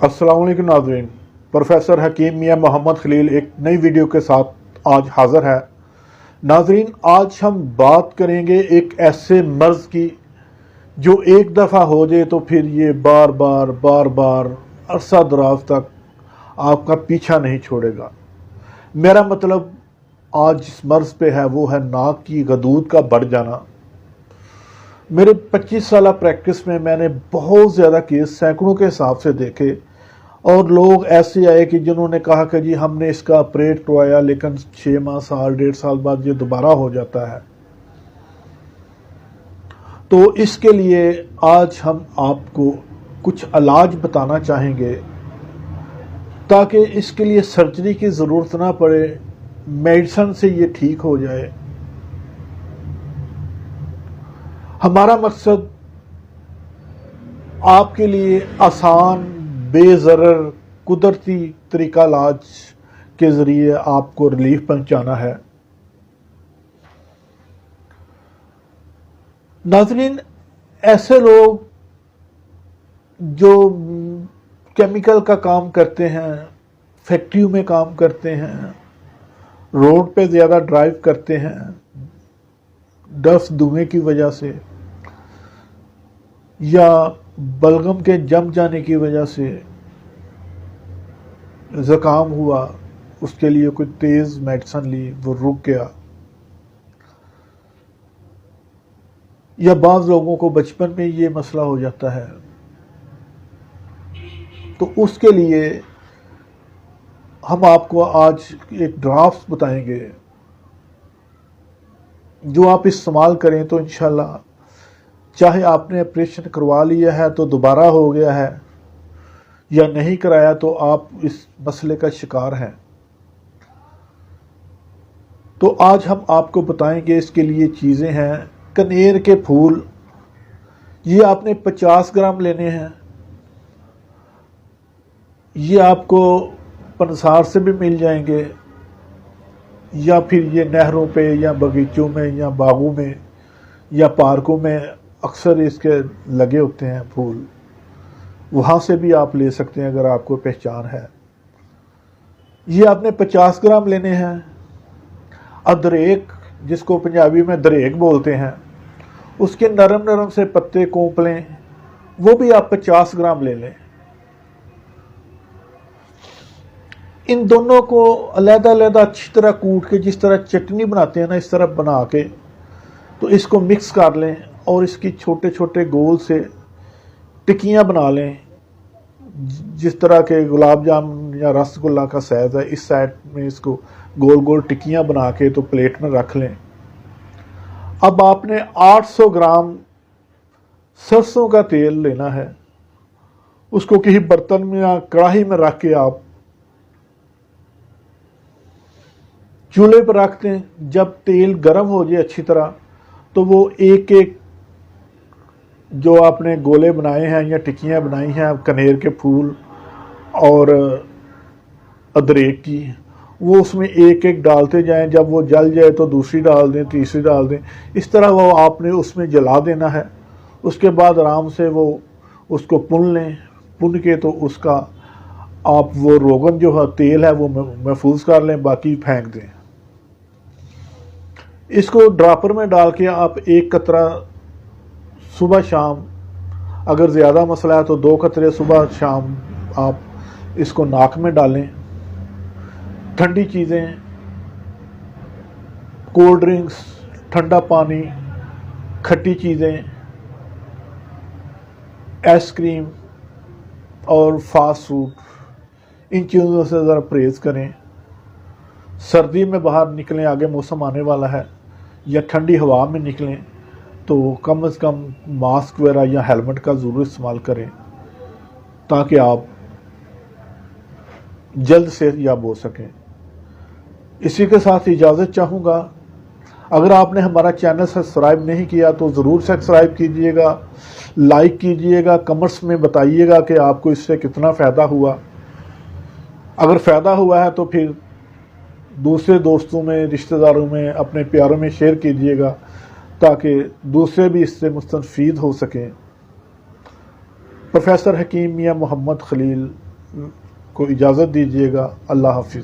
अस्सलाम वालेकुम नाज़रीन। प्रोफेसर हकीम मियां मोहम्मद खलील एक नई वीडियो के साथ आज हाज़िर है। नाज़रीन, आज हम बात करेंगे एक ऐसे मर्ज़ की जो एक दफ़ा हो जाए तो फिर ये बार बार अरसा दराज तक आपका पीछा नहीं छोड़ेगा। मेरा मतलब आज जिस मर्ज़ पे है वो है नाक की गदूद का बढ़ जाना। मेरे 25 साल प्रैक्टिस में मैंने बहुत ज़्यादा केस सैकड़ों के हिसाब से देखे और लोग ऐसे आए कि जिन्होंने कहा कि जी हमने इसका ऑपरेट करवाया लेकिन 6 माह साल 1.5 साल बाद ये दोबारा हो जाता है। तो इसके लिए आज हम आपको कुछ इलाज बताना चाहेंगे ताकि इसके लिए सर्जरी की ज़रूरत ना पड़े, मेडिसिन से ये ठीक हो जाए। हमारा मकसद आपके लिए आसान बेज़रर कुदरती तरीका इलाज के ज़रिए आपको रिलीफ पहुंचाना है। नाज़रीन, ऐसे लोग जो केमिकल का काम करते हैं, फैक्ट्रियों में काम करते हैं, रोड पे ज़्यादा ड्राइव करते हैं डस्ट धुएं की वजह से या बलगम के जम जाने की वजह से ज़ुकाम हुआ, उसके लिए कोई तेज़ मेडिसिन ली, वो रुक गया, या बाज़ लोगों को बचपन में ये मसला हो जाता है, तो उसके लिए हम आपको आज एक ड्राफ्ट बताएंगे जो आप इस्तेमाल करें तो इंशाल्लाह, चाहे आपने ऑपरेशन करवा लिया है तो दोबारा हो गया है या नहीं कराया तो आप इस मसले का शिकार हैं, तो आज हम आपको बताएंगे। इसके लिए चीज़ें हैं कनेर के फूल, ये आपने 50 ग्राम लेने हैं। ये आपको पंसार से भी मिल जाएंगे या फिर ये नहरों पे या बगीचों में या बागों में या पार्कों में अक्सर इसके लगे होते हैं फूल, वहाँ से भी आप ले सकते हैं अगर आपको पहचान है। ये आपने 50 ग्राम लेने हैं। अदरेक, जिसको पंजाबी में दरेक बोलते हैं, उसके नरम नरम से पत्ते कोंप लें, वो भी आप 50 ग्राम ले लें। इन दोनों को अलग-अलग अच्छी तरह कूट के, जिस तरह चटनी बनाते हैं ना, इस तरह बना के तो इसको मिक्स कर लें और इसकी छोटे छोटे गोल से टिक्कियाँ बना लें। जिस तरह के गुलाब जामुन या रसगुल्ला का साइज़ है, इस साइड में इसको गोल गोल टिक्कियाँ बना के तो प्लेट में रख लें। अब आपने 800 ग्राम सरसों का तेल लेना है। उसको किसी बर्तन में या कढ़ाई में रख के आप चूल्हे पर रख दें। जब तेल गर्म हो जाए अच्छी तरह तो वो एक एक जो आपने गोले बनाए हैं या टिक्कियाँ बनाई हैं कनेर के फूल और अदरक की, वो उसमें एक एक डालते जाएं। जब वो जल जाए तो दूसरी डाल दें, तीसरी डाल दें। इस तरह वो आपने उसमें जला देना है। उसके बाद आराम से वो उसको पुन लें। पुन के तो उसका आप वो रोगन जो है तेल है वो महफूज कर लें, बाकी फेंक दें। इसको ड्रापर में डाल के आप एक कतरा सुबह शाम, अगर ज़्यादा मसला है तो 2 कतरे सुबह शाम आप इसको नाक में डालें। ठंडी चीज़ें, कोल्ड ड्रिंक्स, ठंडा पानी, खट्टी चीज़ें, आइसक्रीम और फास्ट फूड, इन चीज़ों से ज़रा परहेज़ करें। सर्दी में बाहर निकलें, आगे मौसम आने वाला है, या ठंडी हवा में निकलें तो कम से कम मास्क वगैरह या हेलमेट का ज़रूर इस्तेमाल करें ताकि आप जल्द सेहतयाब हो सकें। इसी के साथ इजाज़त चाहूँगा। अगर आपने हमारा चैनल सब्सक्राइब नहीं किया तो ज़रूर सब्सक्राइब कीजिएगा, लाइक कीजिएगा, कमेंट्स में बताइएगा कि आपको इससे कितना फ़ायदा हुआ। अगर फ़ायदा हुआ है तो फिर दूसरे दोस्तों में, रिश्तेदारों में, अपने प्यारों में शेयर कीजिएगा ताकि दूसरे भी इससे मुस्तफ़ीद हो सकें। प्रोफेसर हकीम मियां मोहम्मद खलील, को इजाज़त दीजिएगा। अल्लाह हाफिज़।